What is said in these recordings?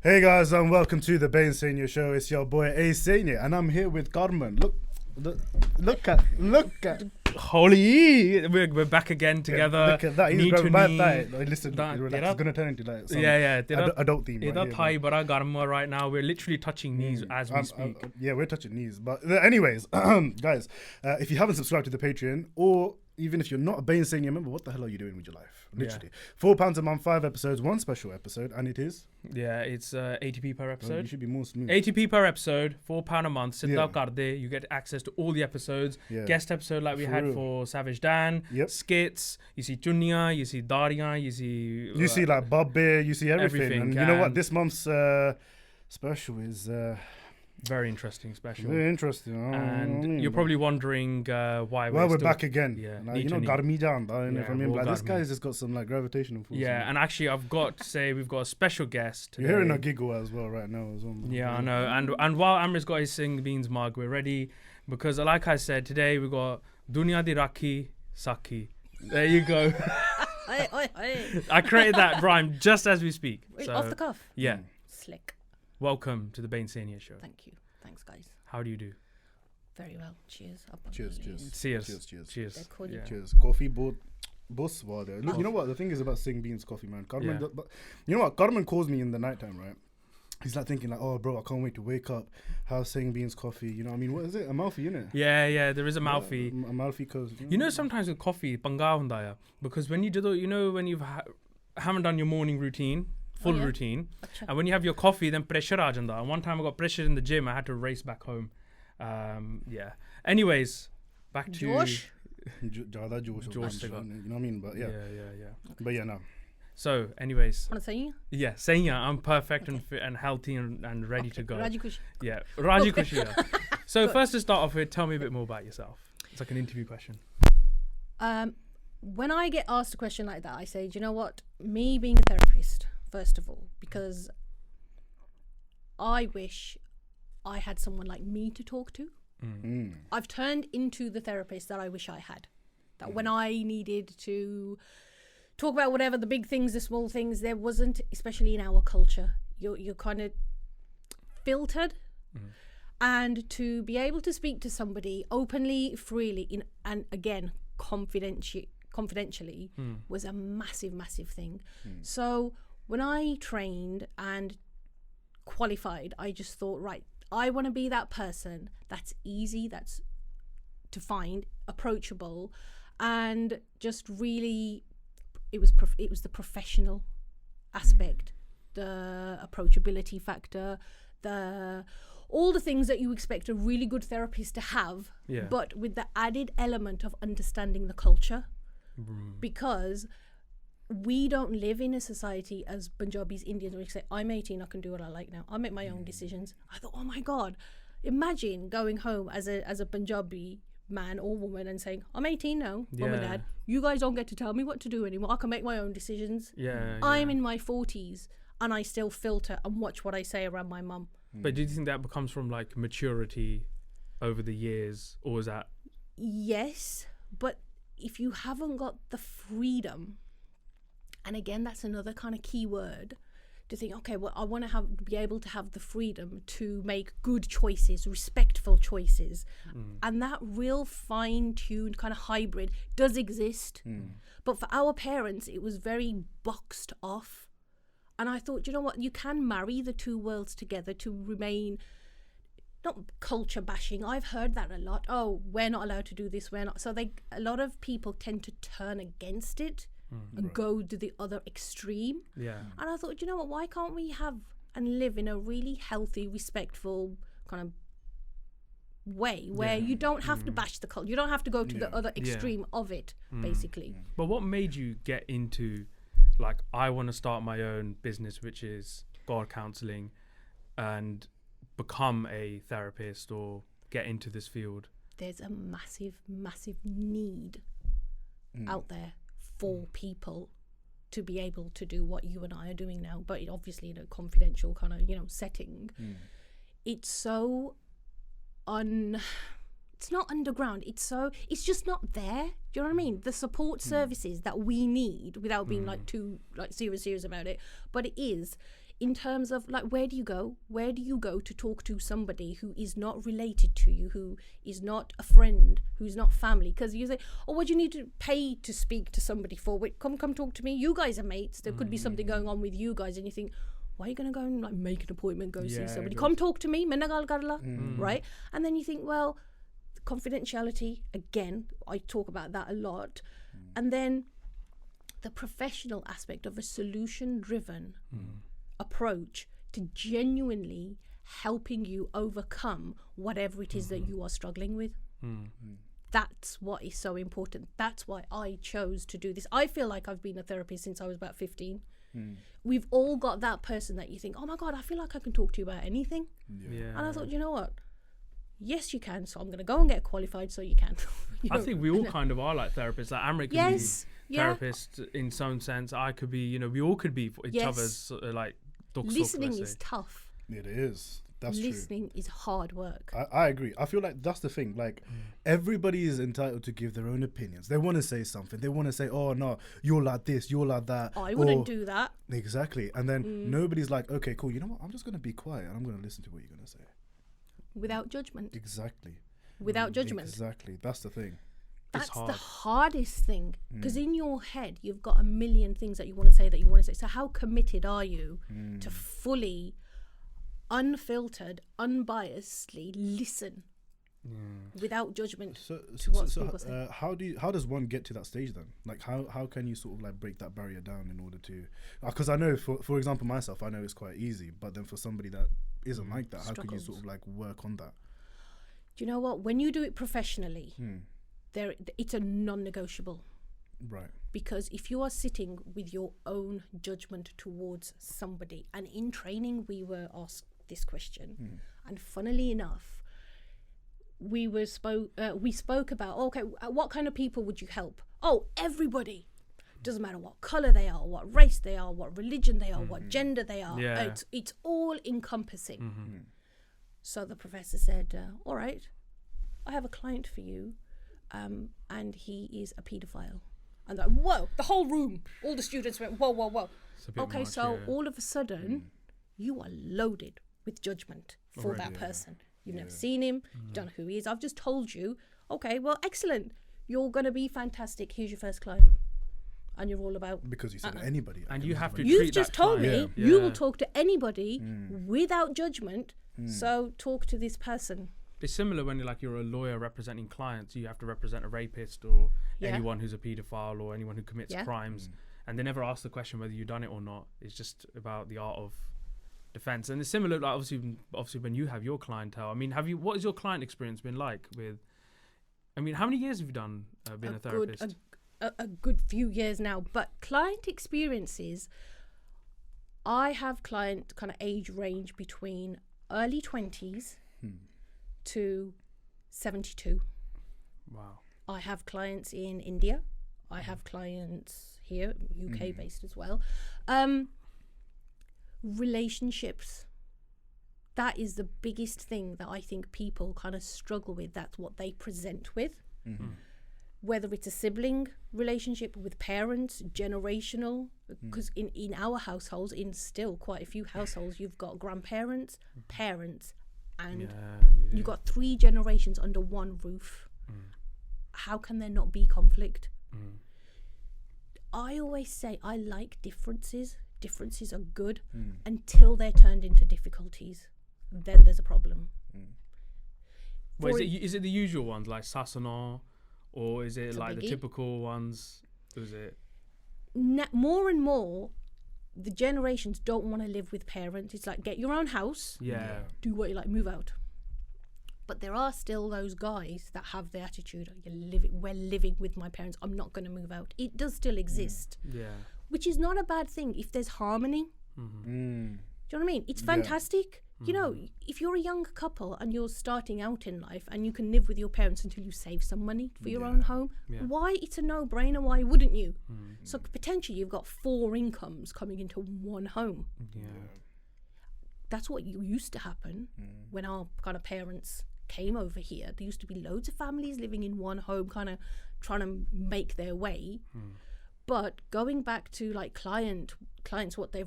Hey guys, and welcome to the Bainsainye show. It's your boy Bainsainye, and I'm here with Karman. Look at. Holy, we're back again together. Yeah, look at that. He's knee to grabbing knee. that. Listen, relax. It's gonna turn into like some adult theme. Thai bara garma right now. We're literally touching knees as we speak. Yeah, we're touching knees. But anyways, guys, if you haven't subscribed to the Patreon, or even if you're not a Bainsainye member, what the hell are you doing with your life? Literally, £4 a month, 5 episodes, one special episode, and it is. Yeah, it's 80p per episode. You should be more smooth. 80p per episode, £4 a month. Yeah. You get access to all the episodes. Yeah. Guest episode like we had for Savage Dan. Yep. Skits. You see Chunya. You see Dariya. You see. You see like Babbe. You see everything. And you know what? This month's special is. Very interesting special. Very interesting. And you're probably wondering why we're back again. Yeah, like, Garmi Jan. Like, this guy's just got some like gravitational force. Yeah, and actually I've got to say we've got a special guest today. You're hearing a giggle as well right now as well. Yeah, I know. And while Amrit's got his Sing Beans mug, we're ready because like I said, today we've got Dunya di Rakhi Sakhi. There you go. I created that rhyme just as we speak. Wait, off the cuff? Yeah. Slick. Welcome to the Bainsainye show. Thank you. Thanks, guys. How do you do? Very well. Cheers. Cheers. Cheers. Cheers. Coffee boss water. Look, you know what the thing is about Sing Beans coffee, man. Karman, but you know what? Karman calls me in the nighttime, right? He's like thinking like, oh, bro, I can't wait to wake up. Have Sing Beans coffee. You know what I mean? What is it? A Malfi, innit? Yeah. There is a Malfi. A Malfi because you know sometimes with coffee, panga hunda hai, because when you do, when you've haven't done your morning routine. Full routine. Achha. And when you have your coffee, then pressure aa janda. And one time I got pressure in the gym. I had to race back home. Yeah. Anyways, back to Josh. Jada Josh. You know what I mean? But yeah. Okay. But yeah, no. So, anyways. Bainsainye? Yeah, Sainya, I'm perfect and fit and healthy and ready to go. Raji Kushi. Yeah, Raji Kushi. Yeah. So first to start off with, tell me a bit more about yourself. It's like an interview question. When I get asked a question like that, I say, do you know what? Me being a therapist, first of all, because I wish I had someone like me to talk to. I've turned into the therapist that I wish I had. That when I needed to talk about whatever, the big things, the small things, there wasn't, especially in our culture, you're kind of filtered. And to be able to speak to somebody openly, freely, and again, confidentially was a massive thing. So when I trained and qualified, I just thought, right, I want to be that person that's easy, that's to find, approachable, and just really, it was the professional aspect, the approachability factor, all the things that you expect a really good therapist to have, but with the added element of understanding the culture, because we don't live in a society as Punjabis, Indians, where you say, I'm 18, I can do what I like now. I make my own decisions. I thought, oh my God, imagine going home as a Punjabi man or woman and saying, I'm 18 now, mum and dad. You guys don't get to tell me what to do anymore. I can make my own decisions. I'm in my 40s and I still filter and watch what I say around my mum. But do you think that becomes from like maturity over the years, or is that? Yes, but if you haven't got the freedom, and again, that's another kind of key word, to think, okay, well, I want to be able to have the freedom to make good choices, respectful choices. And that real fine-tuned kind of hybrid does exist. But for our parents, it was very boxed off. And I thought, you know what, you can marry the two worlds together to remain, not culture bashing. I've heard that a lot. Oh, we're not allowed to do this, we're not. So a lot of people tend to turn against it. And go to the other extreme. And I thought, you know what, why can't we have and live in a really healthy, respectful kind of way where you don't have to bash the culture, you don't have to go to the other extreme of it, basically. But what made you get into, like, I want to start my own business, which is Kaur Counselling, and become a therapist or get into this field? There's a massive need out there for people to be able to do what you and I are doing now, but obviously in a confidential kind of, setting. It's so it's not underground. It's just not there. Do you know what I mean? The support services that we need, without being too serious about it, but it is. in terms of like, where do you go? Where do you go to talk to somebody who is not related to you, who is not a friend, who's not family? Because you say, oh, what do you need to pay to speak to somebody for? Wait, come talk to me. You guys are mates. There could be something going on with you guys, and you think, why are you going to go and like make an appointment, go see somebody? Come talk to me, right? And then you think, well, confidentiality, again, I talk about that a lot. And then the professional aspect of a solution-driven approach to genuinely helping you overcome whatever it is that you are struggling with. That's what is so important. That's why I chose to do this. I feel like I've been a therapist since I was about 15. We've all got that person that you think, oh my God, I feel like I can talk to you about anything. And I thought, you know what? Yes, you can. So I'm going to go and get qualified so you can. I think we all kind of are like therapists. Like Amrit can be therapist in some sense. I could be, you know, we all could be for each other's like listening is tough. It is. That's listening true. is hard work. I agree. I feel like that's the thing. Like everybody is entitled to give their own opinions. They want to say something. They want to say, oh no, you're like this, you're like that. I wouldn't do that. Exactly. And then nobody's like, okay, cool. You know what? I'm just going to be quiet and I'm going to listen to what you're going to say. Without judgment. Exactly. Without judgment. Exactly. That's the thing. That's the hardest thing, because in your head you've got a million things that you want to say. So how committed are you to fully, unfiltered, unbiasedly listen without judgment to what people say? How does one get to that stage then? Like how can you sort of like break that barrier down in order to? Because I know for example myself, I know it's quite easy, but then for somebody that isn't like that, how can you sort of like work on that? Do you know what? When you do it professionally, it's a non-negotiable. Right. Because if you are sitting with your own judgment towards somebody, and in training we were asked this question, and funnily enough, we spoke about, okay, what kind of people would you help? Oh, everybody. Doesn't matter what color they are, what race they are, what religion they are, what gender they are. It's all encompassing. So the professor said, all right, I have a client for you, and he is a paedophile. And like, whoa, the whole room, all the students went, whoa. Okay, much, so all of a sudden, you are loaded with judgment for that person. You've never seen him, you don't know who he is. I've just told you, okay, well, excellent. You're going to be fantastic. Here's your first client. And you're all about... Because you said anybody. And you have to You've treat just that told client. me you will talk to anybody without judgment. So talk to this person. It's similar when you're a lawyer representing clients. You have to represent a rapist or anyone who's a paedophile or anyone who commits crimes. And they never ask the question whether you've done it or not. It's just about the art of defense. And it's similar, like obviously when you have your clientele. I mean, what has your client experience been like with... I mean, how many years have you done being a therapist? A good few years now. But client experiences, I have client kind of age range between early 20s to 72. Wow. I have clients in India. I have clients here, UK based as well. Relationships. That is the biggest thing that I think people kind of struggle with. That's what they present with. Whether it's a sibling relationship with parents, generational, because in our households, in still quite a few households, you've got grandparents, parents, and you've got 3 generations under one roof. How can there not be conflict? I always say I like differences. Differences are good until they're turned into difficulties. Then there's a problem. Well, is it the usual ones like Sasana? Or is it like the typical ones? Is it more and more? The generations don't want to live with parents. It's like, get your own house. Do what you like, move out. But there are still those guys that have the attitude, we're living with my parents. I'm not going to move out. It does still exist. Which is not a bad thing if there's harmony. Do you know what I mean? It's fantastic. You know, if you're a young couple and you're starting out in life and you can live with your parents until you save some money for your own home, why? It's a no-brainer. Why wouldn't you? So potentially you've got 4 incomes coming into one home. That's what used to happen when our kind of parents came over here. There used to be loads of families living in one home, kind of trying to make their way. But going back to like clients, what they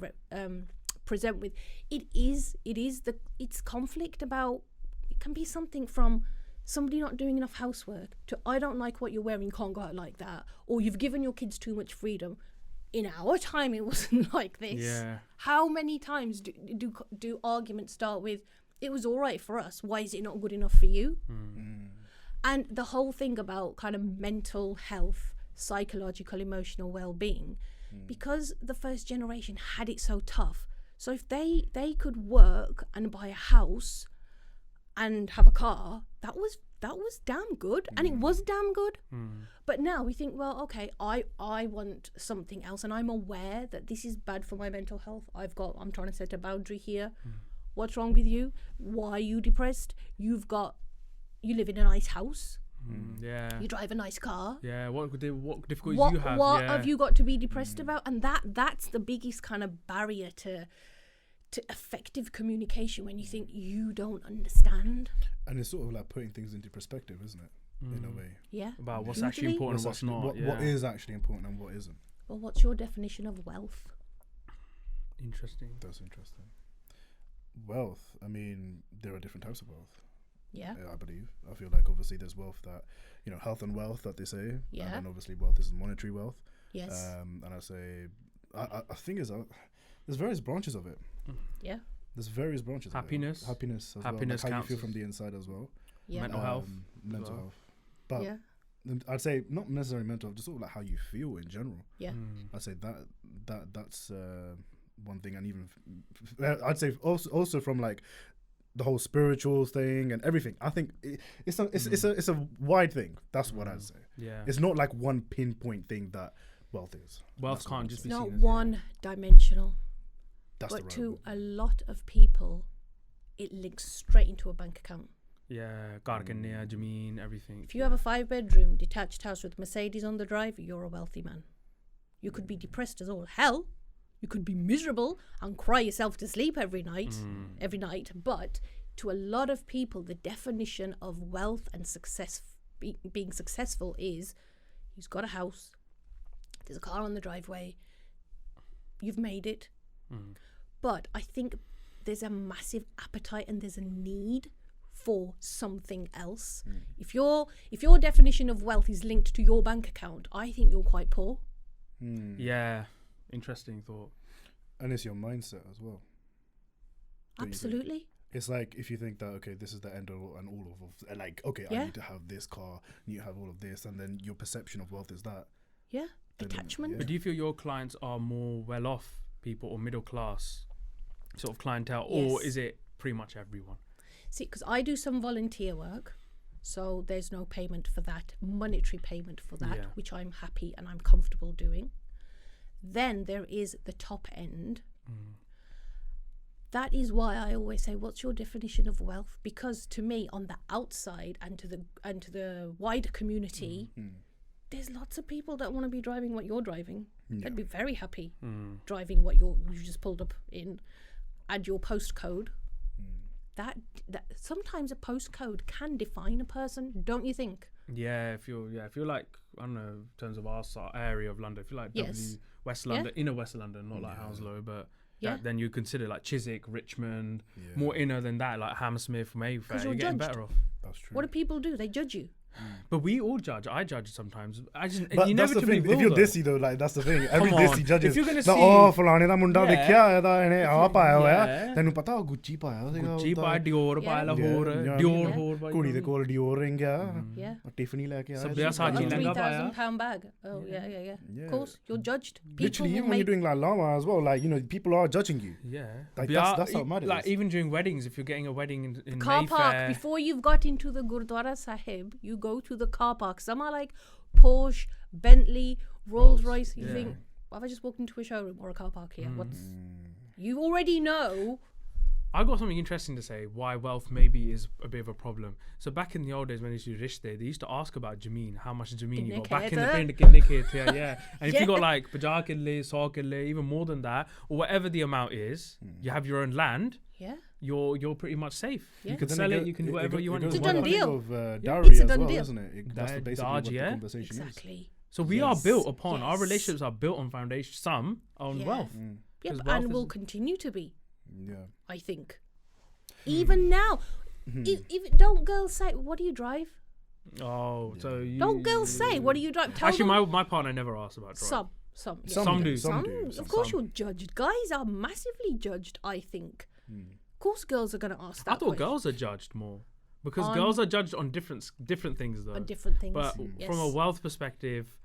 present with. It's conflict about, it can be something from somebody not doing enough housework to I don't like what you're wearing, can't go out like that, or you've given your kids too much freedom. In our time, it wasn't like this. Yeah. How many times do arguments start with, it was all right for us, why is it not good enough for you? And the whole thing about kind of mental health, psychological, emotional well-being, because the first generation had it so tough. So if they could work and buy a house and have a car, that was damn good, and it was damn good. But now we think, well, okay, I want something else, and I'm aware that this is bad for my mental health. I'm trying to set a boundary here. What's wrong with you? Why are you depressed? You live in a nice house. Yeah. You drive a nice car. Yeah. What difficulties you have? What have you got to be depressed about? And that's the biggest kind of barrier to effective communication, when you think you don't understand. And it's sort of like putting things into perspective, isn't it? In a way. Yeah. About what's actually important and what's not. What is actually important and what isn't. Well, what's your definition of wealth? Interesting. That's interesting. Wealth, I mean, there are different types of wealth. Yeah. I believe. I feel like obviously there's wealth that, health and wealth that they say. Yeah. And then obviously wealth is monetary wealth. Yes. And I say, I think there's various branches of it. Yeah. There's various branches. Happiness. Of it. Happiness as Happiness well. Like how you feel counts from the inside as well. Yeah. Mental health. Mental health. But yeah. I'd say not necessarily mental health, just sort of like how you feel in general. Yeah. I'd say that's one thing, and even I'd say also from like the whole spiritual thing and everything. I think it's a wide thing. That's what I'd say. Yeah. It's not like one pinpoint thing that wealth is. Wealth can't just be not seen as one dimensional. That's but the to right a lot of people, it links straight into a bank account. Yeah, ghar kanne, jameen, everything. If you have a 5-bedroom detached house with Mercedes on the drive, you're a wealthy man. You could be depressed as all hell. You could be miserable and cry yourself to sleep every night. But to a lot of people, the definition of wealth and success, being successful, is he's got a house, there's a car on the driveway, you've made it. But I think there's a massive appetite and there's a need for something else. If your definition of wealth is linked to your bank account, I think you're quite poor. Yeah, interesting thought. And it's your mindset as well. Absolutely. It's like if you think that, okay, this is the end all and all of like, okay, Yeah. I need to have this car, I need to have all of this, and then your perception of wealth is that. Yeah. Then, Attachment. yeah. But do you feel your clients are more well-off people or middle class sort of clientele, or Yes. is it pretty much everyone? See, because I do some volunteer work, so there's no payment for that, monetary payment for that, Yeah. which I'm happy and I'm comfortable doing. Then there is the top end. That is why I always say, what's your definition of wealth? Because to me, on the outside and to the wider community, there's lots of people that want to be driving what you're driving. Yeah. They'd be very happy driving what you just pulled up in. Add your postcode. That sometimes a postcode can define a person, don't you think? Yeah, if you're like, I don't know, in terms of our area of London, if you're like Yes. West London, inner West London, not like Hounslow, but Yeah. then you consider like Chiswick, Richmond, Yeah. more inner than that, like Hammersmith, Mayfair. you're You're getting judged. better off. That's true. What do people do? They judge you. But we all judge. I judge sometimes. I just But you that's the inevitably thing. will. If you're though. dissy though, like that's the thing. Every Come dissy on. judges. If you're gonna like, see- oh, फलाने दा मुंडा Yeah. देखिया है दा इन्हें आ पाया होया Yeah. तैनू पता हो गुच्ची पाया सीगा Gucci पाया, Dior Yeah. पाया, Lahore, Yeah. Dior Yeah. होर पाया. कुड़ी दे कोल Dior रिंग गया Yeah. और Tiffany लेके आया सब ब्याह Got साजी a लहंगा पाया. £3,000 bag. Oh, yeah. Yeah. Of course, you're judged. People literally will even when you're make doing like lama as well, like people are judging you. Yeah. Like, Bia- that's how mad it like is. even during weddings, if you're getting a wedding in car Mayfair, park. Before you've got into the Gurdwara Sahib, you go to the car park. Some are like Porsche, Bentley, Rolls Royce. You yeah. think, have I just walked into a showroom or a car park here? You already know. I got something interesting to say. Why wealth maybe is a bit of a problem. So back in the old days when they used to do rishte, they used to ask about jameen, how much jameen you got. Back in the yeah. And if you got like 50 kille, 100 kille, even more than that, or whatever the amount is, you have your own land. Yeah. You're pretty much safe. Yeah. You can Then sell it it. go- You can do it whatever go- you want. it goes It's a done by the thing deal. of dowry It's a as done well, deal. isn't it? That's That basically dodge, what yeah? the conversation is. Exactly. So we are Yes. built upon our Yes. relationships are built on foundation, some on Yeah. wealth. Yep, 'Cause wealth and will is- continue to be. Yeah. I think. Even now, if don't girls say, "What do you drive?" Oh, so you... Don't girls say, "What do you drive?" Tell Actually, them. my partner never asked about driving. Some Some do. Of course, you're judged. Guys are massively judged. I think. Of course, girls are going to ask that. I thought question. girls are judged more. Because On- girls are judged on different things, though. On different things. But yes. from a wealth perspective,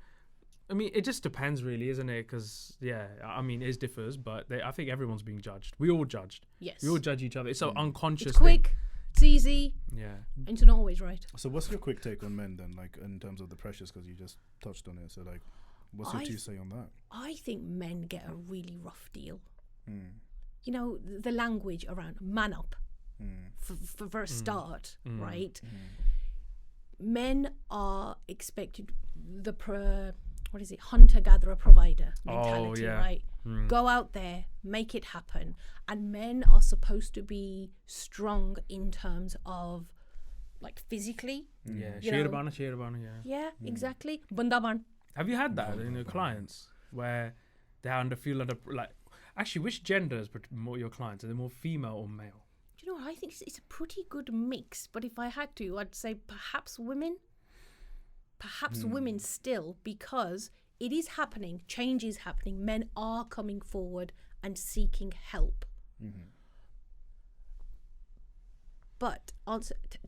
I mean, it just depends, really, isn't it? Because, yeah, I mean, it differs, but I think everyone's being judged. We all judged. Yes. We all judge each other. It's an unconscious It's quick. thing. It's easy. Yeah. And it's not always right. So what's your quick take on men then, like in terms of the pressures? Because you just touched on it. So like, what's your two say on that? I think men get a really rough deal. You know, the language around man up for a start, right? Men are expected hunter-gatherer provider mentality, yeah. right? Go out there, make it happen. And men are supposed to be strong in terms of like physically. Yeah. You know. Sherbana, yeah. Yeah, exactly. Bundaban. Have you had that in your clients where they feel under, like, actually, which gender is more your clients? Are they more female or male? Do you know what? I think it's a pretty good mix. But if I had to, I'd say perhaps women. Perhaps women still, because it is happening. Change is happening. Men are coming forward and seeking help. But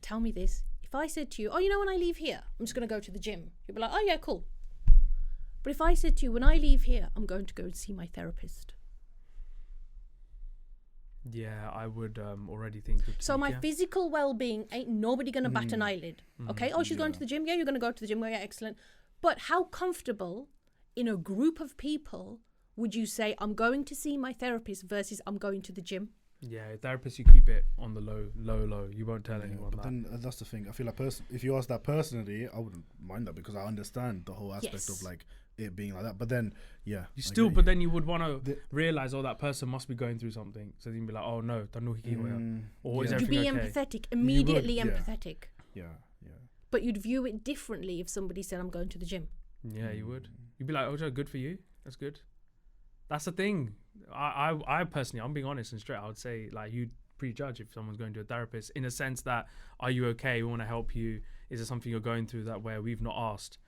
tell me this. If I said to you, oh, you know, when I leave here, I'm just going to go to the gym. You'd be like, oh, yeah, cool. But if I said to you, when I leave here, I'm going to go and see my therapist. Yeah, I would already think. So my physical well-being, ain't nobody going to bat an eyelid. Okay? Oh, she's going to the gym. Yeah, you're going to go to the gym. Oh, yeah, excellent. But how comfortable in a group of people would you say, I'm going to see my therapist versus I'm going to the gym? Yeah, therapists, you keep it on the low. You won't tell anyone but that. then that's the thing. I feel like if you ask that personally, I wouldn't mind that because I understand the whole aspect of like it being like that. But then, yeah, you still, but then you would want to realize, oh, that person must be going through something. So you'd be like, oh no, or is You'd everything be okay? empathetic, immediately empathetic. Yeah. But you'd view it differently if somebody said, I'm going to the gym. Yeah, you would. You'd be like, oh, good for you. That's good. That's the thing. I personally, I'm being honest and straight. I would say, like, you'd prejudge if someone's going to a therapist in a sense that, are you okay? We want to help you. Is there something you're going through that where we've not asked?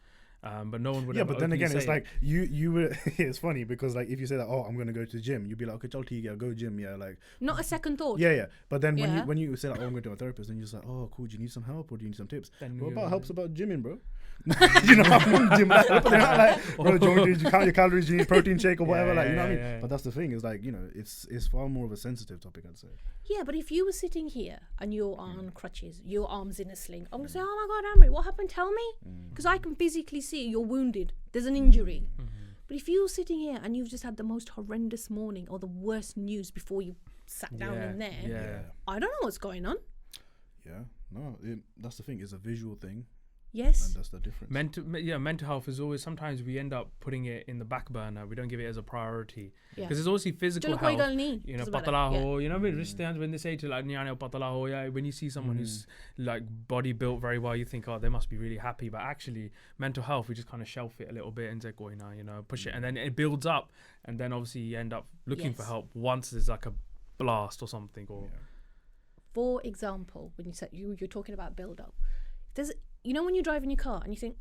But no one would. Yeah, but then again, it's like you would. It's funny because like if you say that, oh, I'm going to go to the gym, you'd be like, okay, go gym, yeah, like not a second thought. Yeah. But then when you say like, oh, I'm going to a therapist, then you're just like, oh, cool. Do you need some help or do you need some tips? What about helps about gymming, bro? You know, I'm on gym. Like, bro, do you count your calories? Do you need protein shake or whatever? Like, you know what I mean? Yeah. But that's the thing. Is like, you know, it's far more of a sensitive topic, I'd say. Yeah, but if you were sitting here and you're on crutches, your arms in a sling, I'm gonna say, oh my God, Amrit, what happened? Tell me, because I can physically see you're wounded. There's an injury. But if you're sitting here and you've just had the most horrendous morning or the worst news before you sat down in there, I don't know what's going on. Yeah, no, that's the thing. It's a visual thing. Yes. And that's the difference. Mental health is always, sometimes we end up putting it in the back burner. We don't give it as a priority. Yeah. Because it's obviously physical health. You know, patala ho, you know, when they say to like, patala ho, yeah, when you see someone who's like body built very well, you think, oh, they must be really happy. But actually, mental health, we just kind of shelf it a little bit and say, you know, push it. And then it builds up. And then obviously you end up looking for help once there's like a blast or something. Or For example, when you said you're talking about build up, you know when you drive in your car and you think,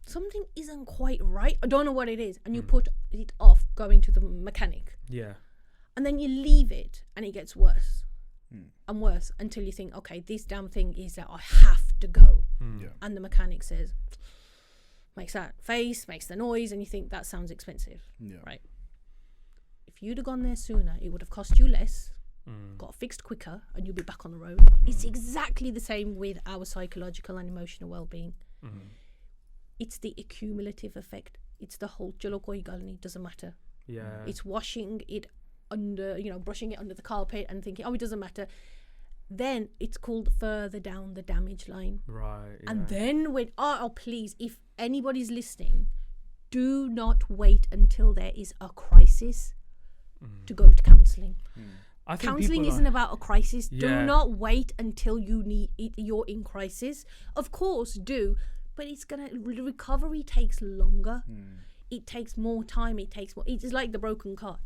something isn't quite right, I don't know what it is, and you put it off going to the mechanic. Yeah. And then you leave it and it gets worse and worse until you think, okay, this damn thing is that I have to go. And the mechanic says, makes that face, makes the noise, and you think that sounds expensive. Right? If you'd have gone there sooner, it would have cost you less. Got fixed quicker and you'll be back on the road. It's exactly the same with our psychological and emotional well-being. It's the accumulative effect. It's the whole doesn't matter. It's washing it under, brushing it under the carpet and thinking, oh, it doesn't matter. Then it's called further down the damage line. Right. And then when please, if anybody's listening, do not wait until there is a crisis to go to counselling. Counselling isn't about a crisis. Do not wait until you're in crisis. Of course, but recovery takes longer. It takes more time. It's like the broken car.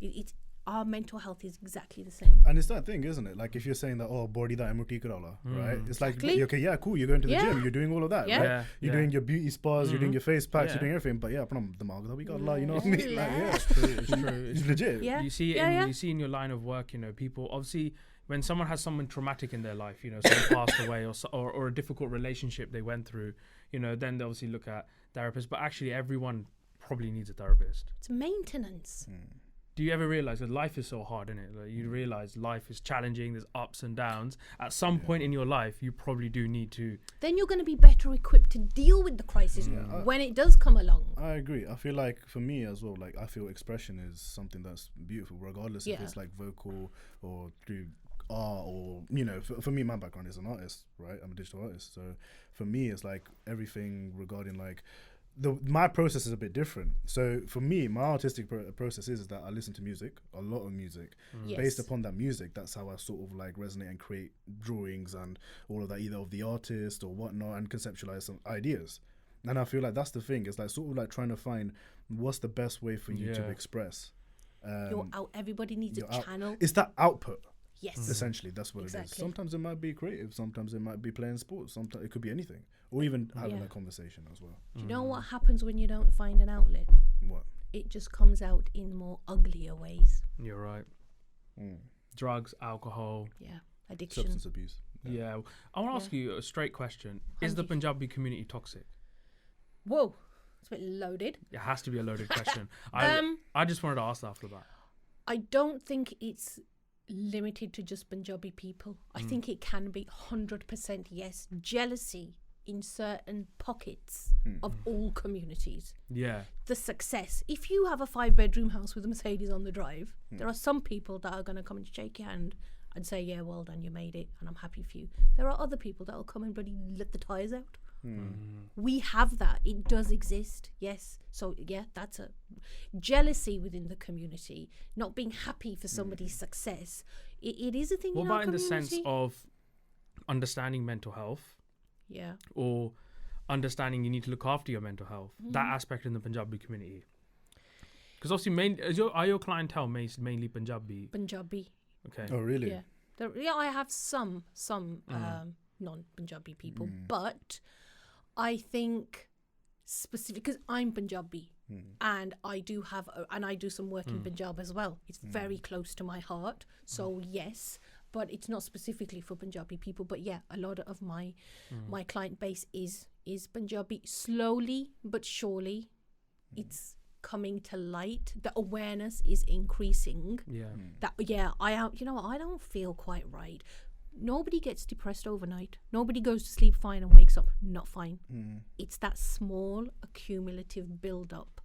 our mental health is exactly the same. And it's that thing, isn't it? Like if you're saying that, body that MOT karala, right? It's like, Exactly. okay, yeah, cool. You're going to the gym. You're doing all of that, Yeah. right? You're doing your beauty spas. You're doing your face packs. You're doing everything. But yeah, we got you know what I mean? Like, It's true. it's legit. Yeah. You see, you see in your line of work, you know, people obviously when someone has someone traumatic in their life, you know, someone passed away or a difficult relationship they went through, you know, then they obviously look at therapists. But actually, everyone probably needs a therapist. It's maintenance. Do you ever realize that life is so hard, isn't it? Like you realize life is challenging. There's ups and downs. At some point in your life, you probably do need to. Then you're going to be better equipped to deal with the crisis when it does come along. I agree. I feel like for me as well, like I feel expression is something that's beautiful, regardless if it's like vocal or through art or, you know, for me, my background is an artist, right? I'm a digital artist. So for me, it's like everything regarding like, my process is a bit different. So for me, my artistic process is that I listen to music, a lot of music. Based upon that music, that's how I sort of like resonate and create drawings and all of that, either of the artist or whatnot, and conceptualize some ideas. And I feel like that's the thing. It's like sort of like trying to find what's the best way for you to express. Everybody needs a channel. It's that output. Yes. Essentially, that's what it is. Sometimes it might be creative. Sometimes it might be playing sports. Sometimes it could be anything. Or even having a conversation as well. Do you know what happens when you don't find an outlet? What? It just comes out in more uglier ways. You're right. Drugs, alcohol. Yeah. Addiction. Substance abuse. Yeah. I want to ask you a straight question. Is the Punjabi community toxic? Whoa. It's a bit loaded. It has to be a loaded question. I just wanted to ask after that. I don't think it's limited to just Punjabi people. I think it can be 100% yes. Jealousy in certain pockets of all communities. Yeah. The success. If you have a 5-bedroom house with a Mercedes on the drive, there are some people that are going to come and shake your hand and say, yeah, well done, you made it, and I'm happy for you. There are other people that will come and bloody let the tyres out. We have that. It does exist. Yes. So yeah, that's a jealousy within the community, not being happy for somebody's success. It is a thing. What in our about in the community. sense of understanding mental health? Yeah. Or understanding you need to look after your mental health. That aspect in the Punjabi community. Because obviously, are your clientele mainly Punjabi? Punjabi. Okay. Oh, really? Yeah. I have some non-Punjabi people, but I think specific because I'm Punjabi and I do some work in Punjab as well. It's very close to my heart. So yes, but it's not specifically for Punjabi people. But yeah, a lot of my client base is Punjabi. Slowly but surely, it's coming to light. The awareness is increasing. I don't feel quite right. Nobody gets depressed overnight. Nobody goes to sleep fine and wakes up not fine. It's that small accumulative build-up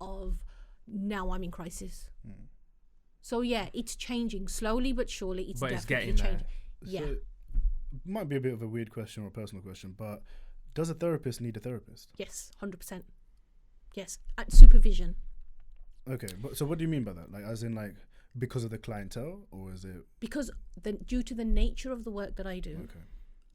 of now I'm in crisis. So yeah, it's changing slowly but surely. It's definitely changing. Yeah. So, might be a bit of a weird question or a personal question, but does a therapist need a therapist? Yes, 100%. Yes, at supervision. Okay, but so what do you mean by that? Like, as in, like, because of the clientele, or is it because due to the nature of the work that I do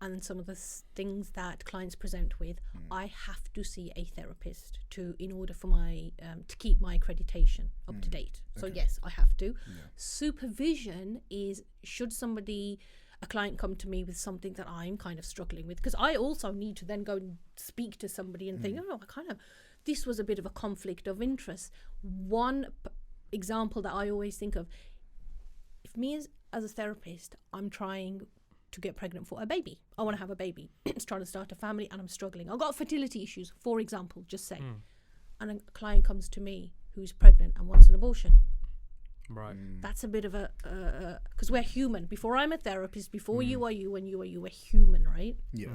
and some of the things that clients present with, I have to see a therapist in order for my to keep my accreditation up to date. So yes, I have to. Supervision is should a client come to me with something that I'm kind of struggling with, because I also need to then go and speak to somebody and think, this was a bit of a conflict of interest. One example that I always think of, if me as a therapist, I'm trying to get pregnant for a baby. I want to have a baby. It's trying to start a family and I'm struggling. I've got fertility issues, for example, just say. And a client comes to me who's pregnant and wants an abortion. Right. That's a bit of because we're human. Before I'm a therapist, before you are you and you are you, we're human, right? Yeah.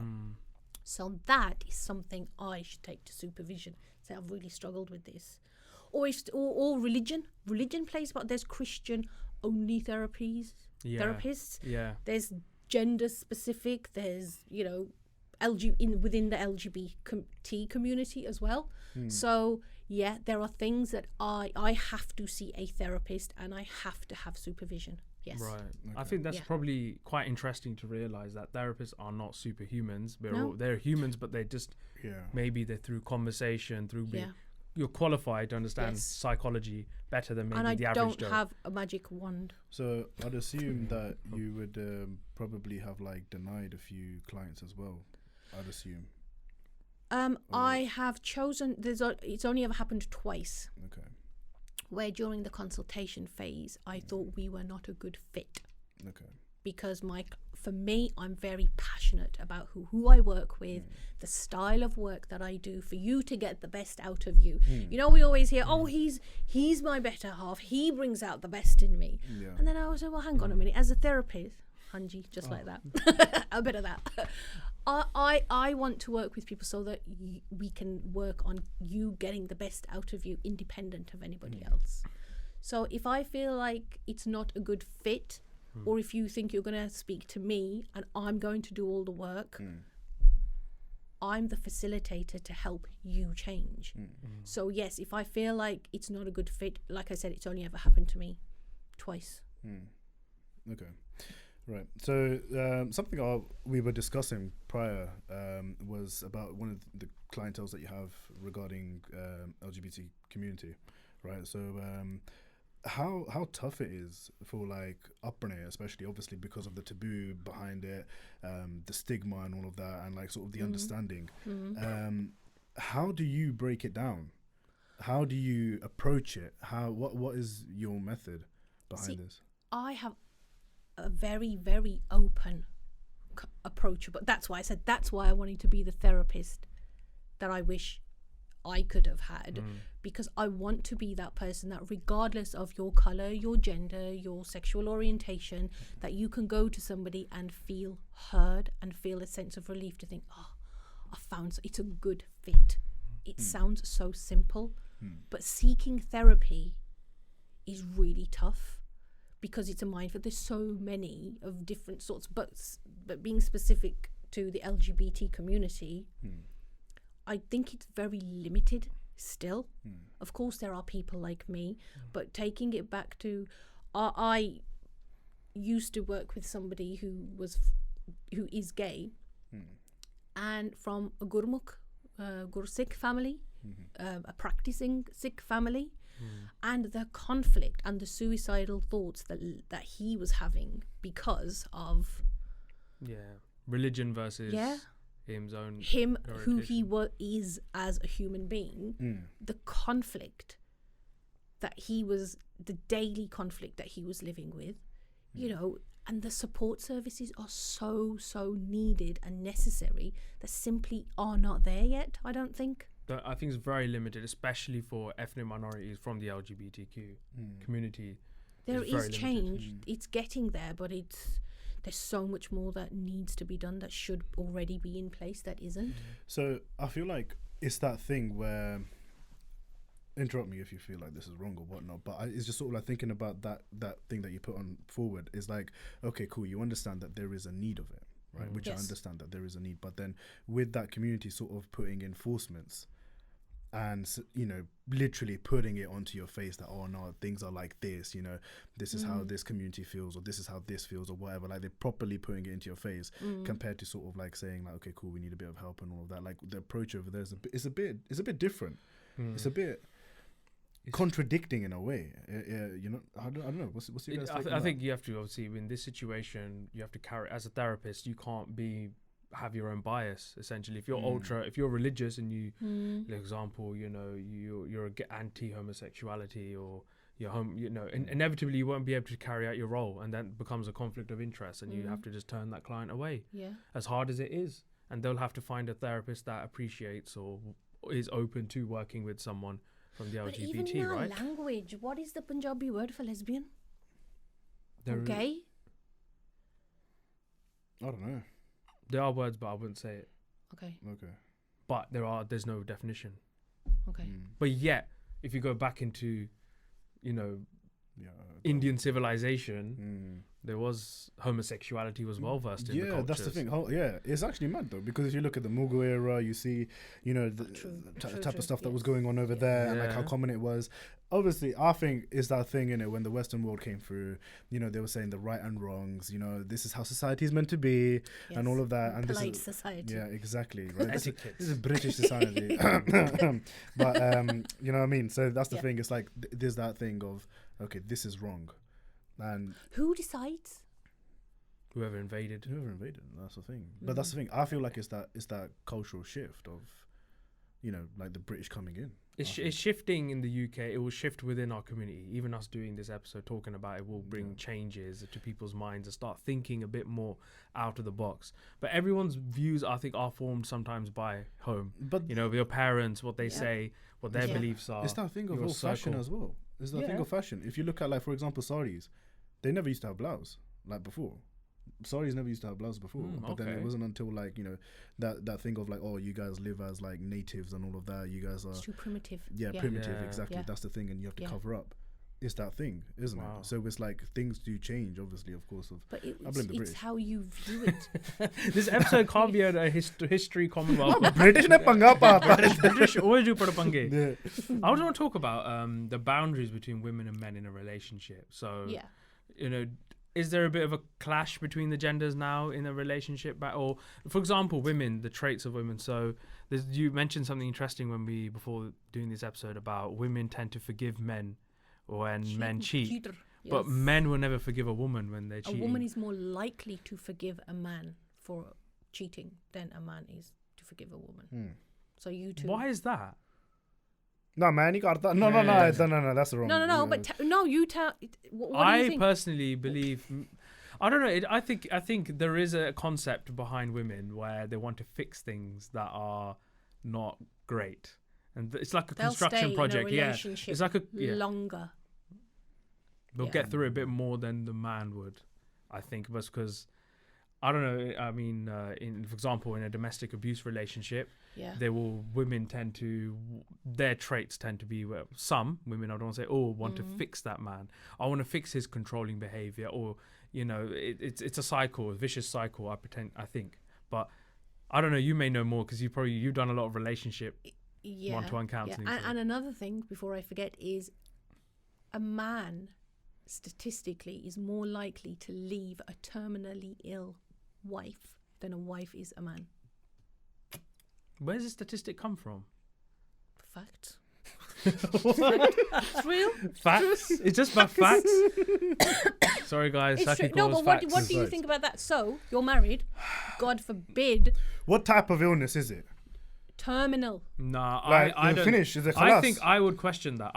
So that is something I should take to supervision. Say, I've really struggled with this. Or religion. Religion plays part. There's Christian only therapists. Yeah. There's gender specific. There's within the LGBT community as well. So yeah, there are things that I have to see a therapist and I have to have supervision. Yes. Right. Okay. I think that's probably quite interesting to realize that therapists are not superhumans. They're humans, but they just maybe they're through conversation, through being you're qualified to understand Yes. psychology better than maybe And I the average don't Joe. have a magic wand. So I'd assume that you would probably have like denied a few clients as well. I'd assume. I have chosen. It's only ever happened twice. Okay. Where during the consultation phase, I thought we were not a good fit. Okay. Because for me, I'm very passionate about who I work with, the style of work that I do, for you to get the best out of you. You know, we always hear, oh, he's my better half. He brings out the best in me. Yeah. And then I was like, well, hang on a minute. As a therapist, Hanji, just like that, a bit of that. I want to work with people so that we can work on you getting the best out of you, independent of anybody else. So if I feel like it's not a good fit, or if you think you're going to speak to me and I'm going to do all the work, I'm the facilitator to help you change. So yes, if I feel like it's not a good fit, like I said, it's only ever happened to me twice. Okay. Right. So something we were discussing prior was about one of the clienteles that you have regarding LGBT community, right? So how tough it is for like upbringing, especially obviously because of the taboo behind it, the stigma and all of that, and like sort of the understanding. How do you break it down? How do you approach it? What is your method behind this? I have a very, very open approach, but that's why I said that's why I wanted to be the therapist that I wish I could have had, because I want to be that person that regardless of your color, your gender, your sexual orientation, that you can go to somebody and feel heard and feel a sense of relief to think, oh, it's a good fit. It sounds so simple, but seeking therapy is really tough. Because it's a minefield. There's so many of different sorts, but being specific to the LGBT community, I think it's very limited still. Of course, there are people like me, but taking it back to, I used to work with somebody who is gay, and from a Gur Sikh family, a practicing Sikh family. And the conflict and the suicidal thoughts that he was having because of religion versus his own who he is as a human being, the conflict that the daily conflict that he was living with, you know, and the support services are so needed and necessary that simply are not there yet, I don't think. I think it's very limited, especially for ethnic minorities from the LGBTQ community. There is change. It's getting there, but there's so much more that needs to be done that should already be in place that isn't. So I feel like it's that thing where, interrupt me if you feel like this is wrong or whatnot, but it's just sort of like thinking about that thing that you put on forward is like, okay, cool, you understand that there is a need of it, right? Which I understand that there is a need, but then with that community sort of putting enforcements and, you know, literally putting it onto your face that, oh no, things are like this, you know, this is how this community feels, or this is how this feels, or whatever, like they're properly putting it into your face compared to sort of like saying like, okay, cool, we need a bit of help and all of that. Like the approach over there is a bit different. It's a bit contradicting in a way. You know, I don't know. What's your guys' I think you have to, obviously, in this situation, you have to carry, as a therapist, you can't have your own bias, essentially. If you're if you're religious and you, for example, you know, you're anti-homosexuality, or you're you know, inevitably you won't be able to carry out your role, and that becomes a conflict of interest, and you have to just turn that client away. As hard as it is, and they'll have to find a therapist that appreciates or is open to working with someone from the LGBT, even in our right? language, what is the Punjabi word for lesbian? Or There- gay? I don't know. There are words, but I wouldn't say it. Okay. But there's no definition. Okay. But yet, if you go back into, you know, Yeah. Indian civilization, there was homosexuality was well versed in the Yeah, cultures. that's the thing. It's actually mad though, because if you look at the Mughal era, you see, the type of stuff that was going on over there, and like how common it was. Obviously, I think is that thing in it when the Western world came through. They were saying the right and wrongs. This is how society is meant to be, and all of that. And polite this is, society. Yeah, exactly. Right. this is British society. But you know what I mean. So that's the thing. It's like there's that thing of, okay, this is wrong, and who decides? Whoever invaded. That's the thing. But that's the thing. I feel like it's that cultural shift of, like the British coming in. It's shifting in the UK. It will shift within our community. Even us doing this episode, talking about it, will bring changes to people's minds and start thinking a bit more out of the box. But everyone's views, I think, are formed sometimes by home. But your parents, what they say, what their beliefs are. It's that thing of fashion as well. It's that thing of fashion. If you look at, like, for example, saris, they never used to have blouse like before. Saris never used to have blouse before, but then it wasn't until like that thing of like, oh, you guys live as like natives and all of that. You guys are too primitive. Primitive, exactly. That's the thing, and you have to cover up. It's that thing, isn't it? So it's like things do change, obviously, of course. But it's how you view it. This episode can't be a history Commonwealth. British ne panga paapa. British always do put a pange. I want to talk about the boundaries between women and men in a relationship. So is there a bit of a clash between the genders now in a relationship? Or, for example, women, the traits of women. So you mentioned something interesting before doing this episode about women tend to forgive men when men cheat. But men will never forgive a woman when they're cheating. A woman is more likely to forgive a man for cheating than a man is to forgive a woman. So you two. Why is that? No, man, you got that. No, that's the wrong. No, but you tell. What do you think? I personally believe. I don't know. I think there is a concept behind women where they want to fix things that are not great, and it's like a construction project. It's like longer. They'll get through it a bit more than the man would, I think, because. I don't know. I mean, for example, in a domestic abuse relationship, women tend to, their traits tend to be, some women, I don't want to say, want to fix that man. I want to fix his controlling behavior, or, it's a cycle, a vicious cycle, I think. But I don't know, you may know more because you've done a lot of relationship one-to-one counselling. And another thing, before I forget, is a man statistically is more likely to leave a terminally ill wife than a wife is a man. Where does the statistic come from? Fact. It's real. Facts. It's just about facts. Sorry, guys. It's true. No, but what do you think about that? So you're married. God forbid. What type of illness is it? Terminal. Nah, like, I don't. Finish. Is it I think I would question that.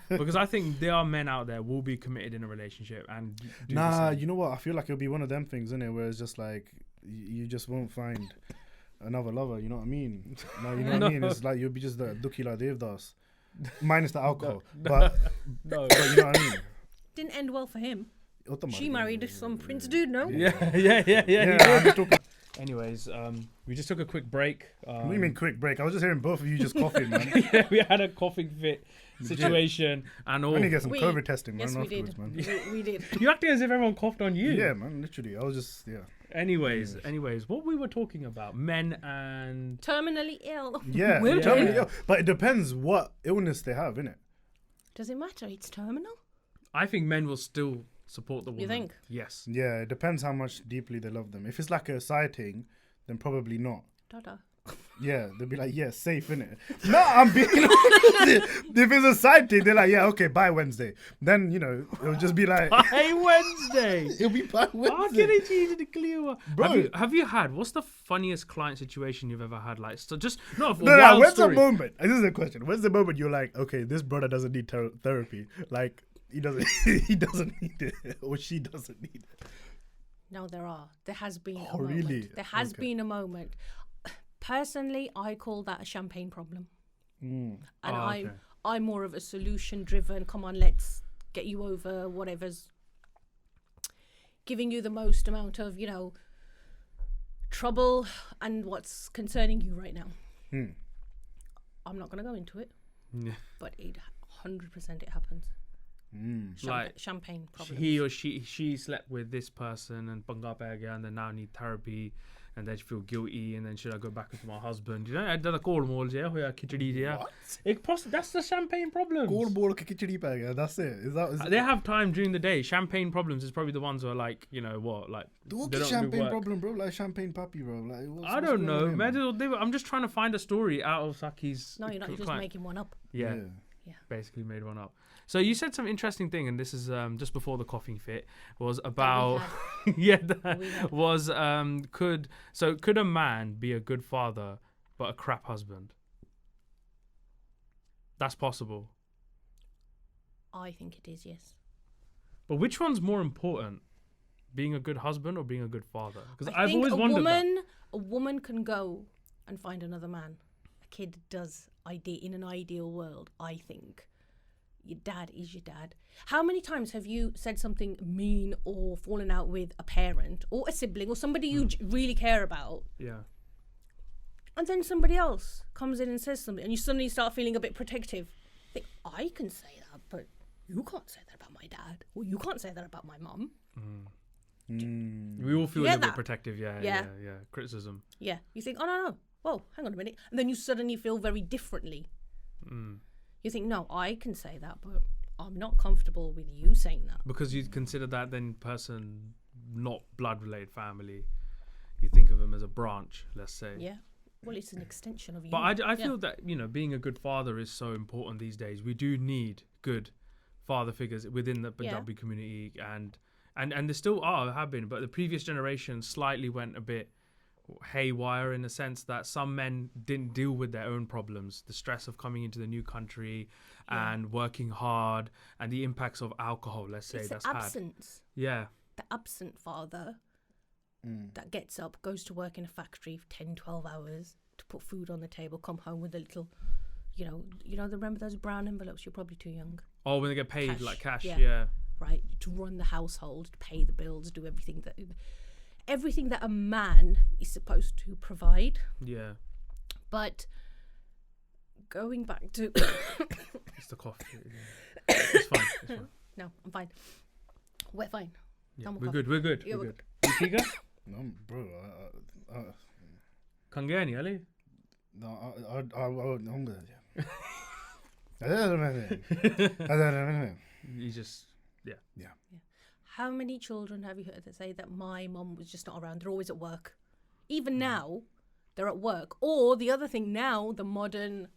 Because I think there are men out there will be committed in a relationship and. You know what? I feel like it'll be one of them things, innit, where it's just like you just won't find another lover. You know what I mean? Like, you know what I mean? It's like you'll be just the Dukhi La Devdas, minus the alcohol. But you know what I mean? Didn't end well for him. She married some prince dude, no? Yeah. Anyways, we just took a quick break. What do you mean quick break? I was just hearing both of you just coughing, man. Yeah, we had a coughing fit situation and all. I need to get some COVID testing, man. Yes, we did. Man. We did. You acting as if everyone coughed on you. Yeah, man, literally. I was just, Anyways, what we were talking about, men and... Terminally ill. Yeah, terminally ill. But it depends what illness they have, innit? Does it matter? It's terminal? I think men will still support the woman. You think? Yes. Yeah, it depends how much deeply they love them. If it's like a side thing, then probably not. Dada. Yeah, they'll be like, safe, innit? No, I'm being honest. If it's a side thing, they're like, okay, bye Wednesday. Then, it'll just be like... Bye Wednesday! It'll be bye Wednesday. How can it change the clear? Bro. Have you had, what's the funniest client situation you've ever had? Like, so just, not a No, wild when's story. the moment? This is the question. When's the moment you're like, okay, this brother doesn't need therapy. Like, he doesn't need it, or she doesn't need it. No, there has been a really? moment. There has been a moment. Personally, I call that a champagne problem. And I'm more of a solution driven, come on, let's get you over whatever's giving you the most amount of, trouble and what's concerning you right now. I'm not going to go into it. Yeah. But 100% it happens. Champagne problems. He or she slept with this person and panga pe gaya and then now need therapy and then she feel guilty and then should I go back with my husband? You know, I did a call mall yeah, khichdi yeah. That's the champagne problems. Call ball ke khichdi pe gaya. That's it. Is that they have time during the day. Champagne problems is probably the ones who are like, you know what, like they don't champagne do problem, bro. Like champagne puppy, bro. Like I don't know. I'm just trying to find a story out of Sakhi's. No, you're not. You're just making one up. Yeah. Basically made one up. So you said some interesting thing, and this is just before the coughing fit was about could a man be a good father but a crap husband? That's possible. I think it is, yes. But which one's more important, being a good husband or being a good father? Because I've always wondered that. A woman can go and find another man. A kid does. In an ideal world, I think. Your dad is your dad. How many times have you said something mean or fallen out with a parent or a sibling or somebody you really care about? Yeah. And then somebody else comes in and says something and you suddenly start feeling a bit protective. Think, I can say that, but you can't say that about my dad or you can't say that about my mum. We all feel a little bit protective, yeah. Criticism. Yeah. You think, oh, no. Whoa, hang on a minute. And then you suddenly feel very differently. You think, no, I can say that, but I'm not comfortable with you saying that. Because you consider that then person not blood-related family. You think of them as a branch, let's say. Yeah. Well, it's an extension of you. But I feel that, you know, being a good father is so important these days. We do need good father figures within the Punjabi community. And there still have been. But the previous generation slightly went a bit haywire in the sense that some men didn't deal with their own problems, the stress of coming into the new country and working hard and the impacts of alcohol, let's say, it's the absence. The absent father that gets up, goes to work in a factory for 10, 12 hours to put food on the table, come home with a little, remember those brown envelopes? You're probably too young. Oh, when they get paid like cash, right, to run the household, to pay the bills, do everything that a man is supposed to provide. Yeah. But going back to... It's the cough. It's fine. No, I'm fine. We're fine. Yeah, we're good. We're good. Yeah, we're good. You ठीक है? No, bro. Khan gaya nahi Ali? No, You just... Yeah. How many children have you heard that say that my mum was just not around? They're always at work. Even now, they're at work. Or the other thing now, the modern,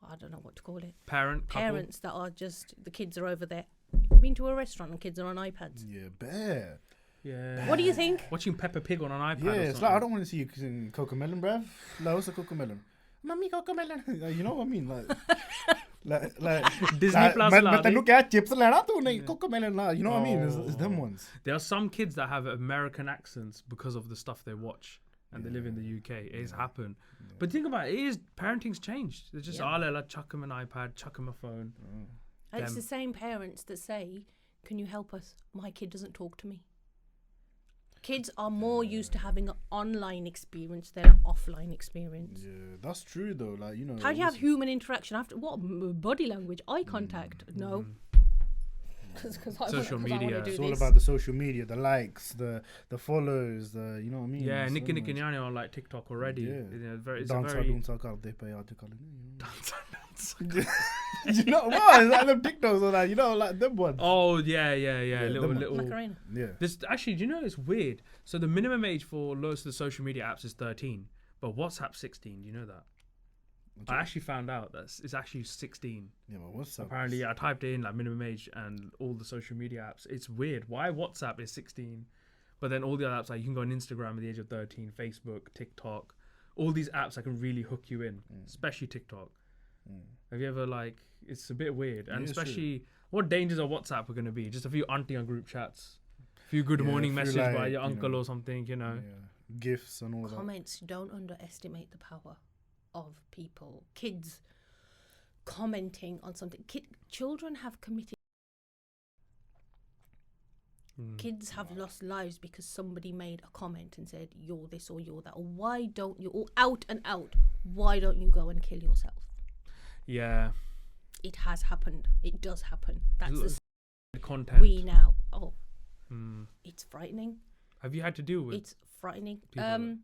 I don't know what to call it. Parents that are just, the kids are over there. You've been to a restaurant and kids are on iPads. Yeah, bear. Yeah. What do you think? Watching Peppa Pig on an iPad. Yeah, it's like I don't want to see you in Cocomelon, bruv. Like, what's a Cocomelon? Mummy Cocomelon. You know what I mean? Like Disney Plus. Chips Cocomelon. You know what I mean? It's them ones. There are some kids that have American accents because of the stuff they watch. And they live in the UK. It has happened. Yeah. But think about it, parenting's changed. It's just, chuck them an iPad, chuck them a phone. And it's the same parents that say, can you help us? My kid doesn't talk to me. Kids are more used to having an online experience than an offline experience. Yeah, that's true though. Like, you know. How do you have human interaction after what? Body language, eye contact? No. Social media. It's all about the social media, the likes, the follows, you know what I mean? Yeah, Nicky Nyani on like TikTok already. Yeah. You know what? It's like them TikToks or that, you know, like them ones. Oh yeah. Little. Macarena. Yeah. This actually, do you know it's weird? So the minimum age for most of the social media apps is 13, but WhatsApp's 16. Do you know that? I actually found out that it's actually 16. Yeah, but WhatsApp. Apparently, I typed in like minimum age and all the social media apps. It's weird. Why WhatsApp is 16, but then all the other apps, like you can go on Instagram at the age of 13, Facebook, TikTok, all these apps that can really hook you in, especially TikTok. Have you ever it's a bit weird, and especially what dangers of WhatsApp are going to be? Just a few auntie on group chats, a few good morning messages by your uncle or something, you know. Yeah. Gifts and all that. Comments, don't underestimate the power of people. Kids commenting on something. Children have committed. Kids have lost lives because somebody made a comment and said, you're this or you're that. Or why don't you, or out and out, why don't you go and kill yourself? Yeah. it has happened. It does happen. That's the content. we now. Oh, it's frightening. Have you had to deal with? It's frightening. People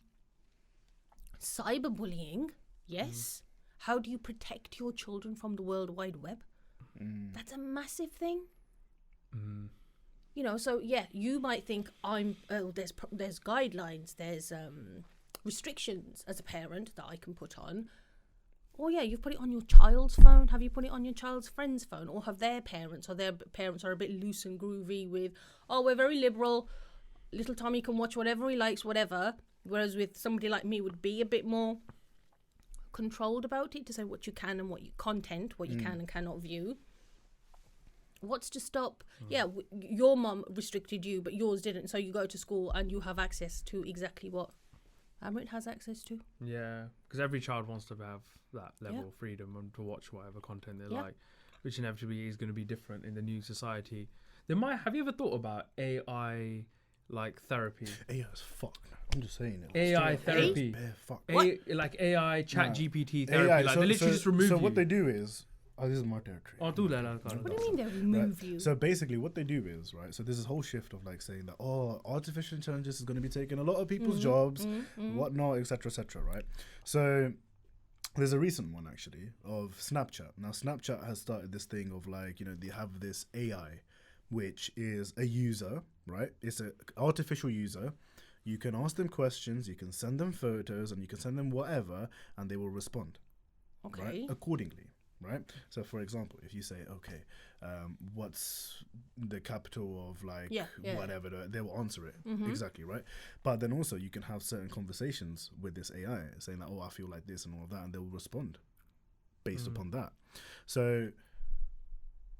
Cyberbullying, yes. How do you protect your children from the World Wide Web? That's a massive thing. You know, so yeah, you might think there's guidelines, there's restrictions as a parent that I can put on. Oh yeah, you've put it on your child's phone. Have you put it on your child's friend's phone? Or have their parents are a bit loose and groovy with, oh, we're very liberal, little Tommy can watch whatever he likes, whatever. Whereas with somebody like me would be a bit more controlled about it, to say what you can and what you can and cannot view. What's to stop? Your mum restricted you, but yours didn't. So you go to school and you have access to exactly what Amrit has access to. Yeah, because every child wants to have that level of freedom and to watch whatever content they like, which inevitably is going to be different in the new society. Have you ever thought about AI like therapy? AI is fucked. I'm just saying it. AI therapy. Like AI, chat GPT therapy. AI, like they literally just remove you. So what they do is, this is my territory. What do you mean they remove you? So basically what they do is, right, so there's this whole shift of like saying that, artificial intelligence is going to be taking a lot of people's jobs, whatnot, etc., right? So there's a recent one actually of Snapchat. Now Snapchat has started this thing of like, you know, they have this AI, which is a user, right? It's an artificial user. You can ask them questions, you can send them photos, and you can send them whatever, and they will respond, right, accordingly, right? So, for example, if you say, okay, what's the capital of like whatever, they will answer it exactly, right? But then also you can have certain conversations with this AI saying that, I feel like this and all of that, and they will respond based upon that. So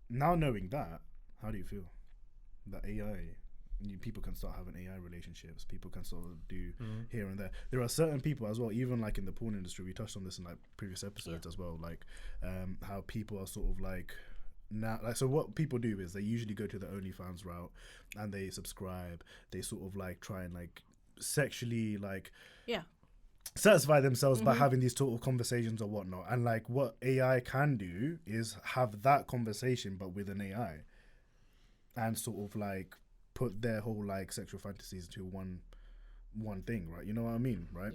now knowing that, how do you feel that AI? People can start having AI relationships. People can sort of do here and there. There are certain people as well, even like in the porn industry. We touched on this in like previous episodes as well. Like how people are sort of like now. Like, so what people do is they usually go to the OnlyFans route and they subscribe. They sort of like try and like sexually like satisfy themselves by having these sort of conversations or whatnot. And like what AI can do is have that conversation but with an AI, and sort of like put their whole like sexual fantasies into one thing, right? You know what I mean, right?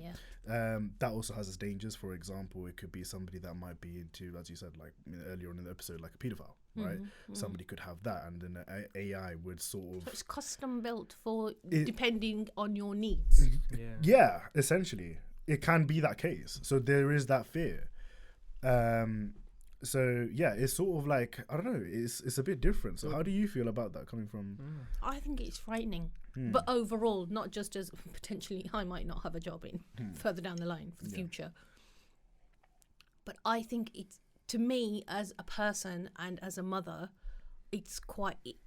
That also has its dangers. For example, it could be somebody that might be into, as you said, like earlier on in the episode, like a paedophile, right? Somebody could have that, and then AI would sort of, so it's custom built for depending on your needs. Yeah, essentially it can be that case. So there is that fear. So yeah, it's sort of like, I don't know, it's a bit different. So how do you feel about that coming from? I think it's frightening, but overall, not just as potentially I might not have a job in further down the line for the future, but I think it's, to me as a person and as a mother,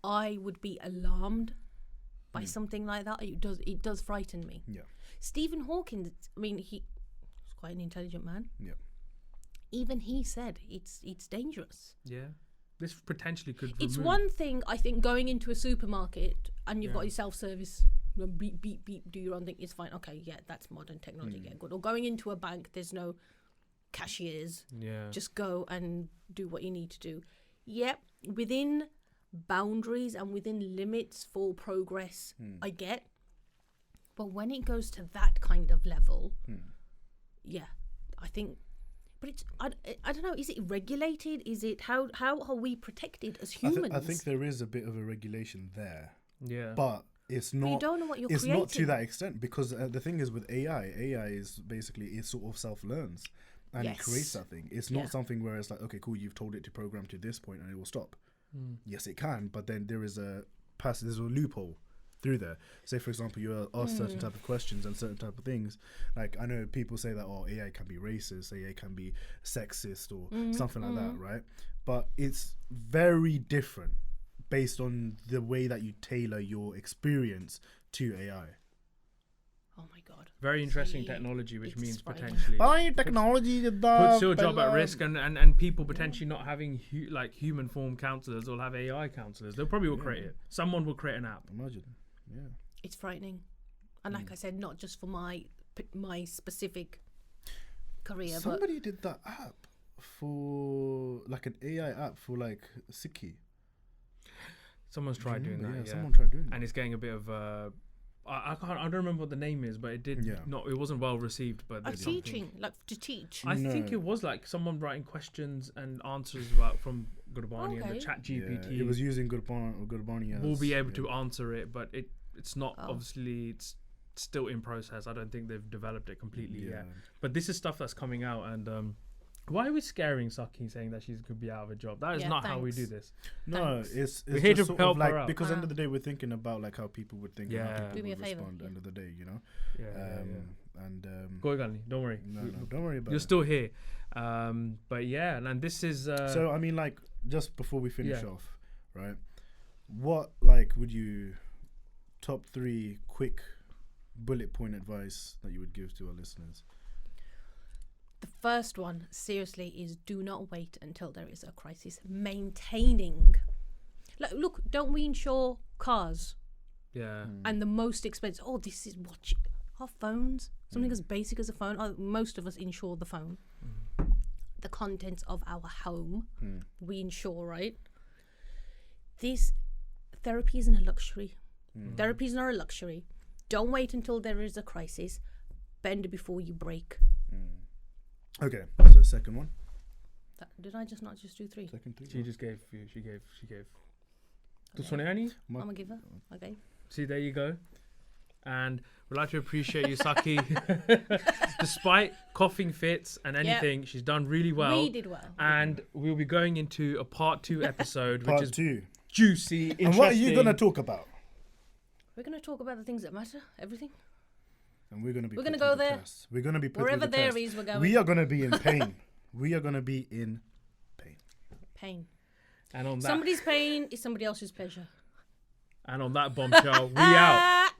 I would be alarmed by something like that. It does frighten me. Stephen Hawking, I mean, he's quite an intelligent man. Even he said it's dangerous. This potentially could. It's one thing, I think, going into a supermarket and you've got your self-service, beep beep beep, do your own thing. It's fine. Okay, that's modern technology. Good. Or going into a bank, there's no cashiers. Just go and do what you need to do. Within boundaries and within limits for progress, I get. But when it goes to that kind of level, I think. But it's, I don't know, is it regulated? Is it, how are we protected as humans? I think there is a bit of a regulation there. But it's not. But you don't know what you're creating. It's not to that extent, because the thing is with AI is basically, it sort of self-learns and it creates that thing. It's not something where it's like, okay, cool, you've told it to program to this point and it will stop. Yes, it can, but then there's a loophole through there. Say, for example, you ask certain type of questions and certain type of things. Like, I know people say that, AI can be racist, AI can be sexist or something like that, right? But it's very different based on the way that you tailor your experience to AI. Oh my God. Very interesting technology, which means potentially technology puts your job at risk, and people potentially not having human form counselors will have AI counselors. They'll probably will create it. Someone will create an app. Imagine. It's frightening, and like I said, not just for my specific career. Somebody did that app for like an AI app for like Sakhi. Someone's tried doing that. Yeah, someone tried doing that. And it's getting a bit of I don't remember what the name is, but it did not. It wasn't well received. But teaching, like to teach. I think it was like someone writing questions and answers about from Gurbani and the Chat GPT. Yeah, it was using Gurbani. We'll be able to answer it, but it's not obviously. It's still in process. I don't think they've developed it completely yet. But this is stuff that's coming out, and why are we scaring Sakhi saying that she could be out of a job? That is not how we do this. No, it's we're here just to sort help of like her out. because end of the day we're thinking about like how people would think and how people do me a would favor. respond. End of the day, you know. And Koi gal nahi, don't worry. No, don't worry about it. You're still here. But yeah, and this is. So I mean, like, just before we finish off, right? What like would you top 3 quick bullet point advice that you would give to our listeners? The first one, seriously, is do not wait until there is a crisis. Maintaining. Like, look, don't we insure cars? Yeah. And the most expensive. Oh, this is what our phones. Something as basic as a phone. Most of us insure the phone. The contents of our home, we insure, right? This therapy isn't a luxury. Therapy is not a luxury. Don't wait until there is a crisis. Bend before you break. Okay, so second one. Did I not just do 3? Second 3. She just gave you. She gave. Okay. I'm a giver. Okay. See, there you go. And we'd like to appreciate you, Sakhi. Despite coughing fits and anything, she's done really well. We did well. And we'll be going into a part 2 episode, which is juicy, interesting. And what are you going to talk about? We're going to talk about the things that matter, everything. And we're going to be. We're going to go there. We're going to be put wherever there test. is. We're going. We are going to be in pain. We are going to be in pain. Pain. And on that, somebody's pain is somebody else's pleasure. And on that bombshell, we out.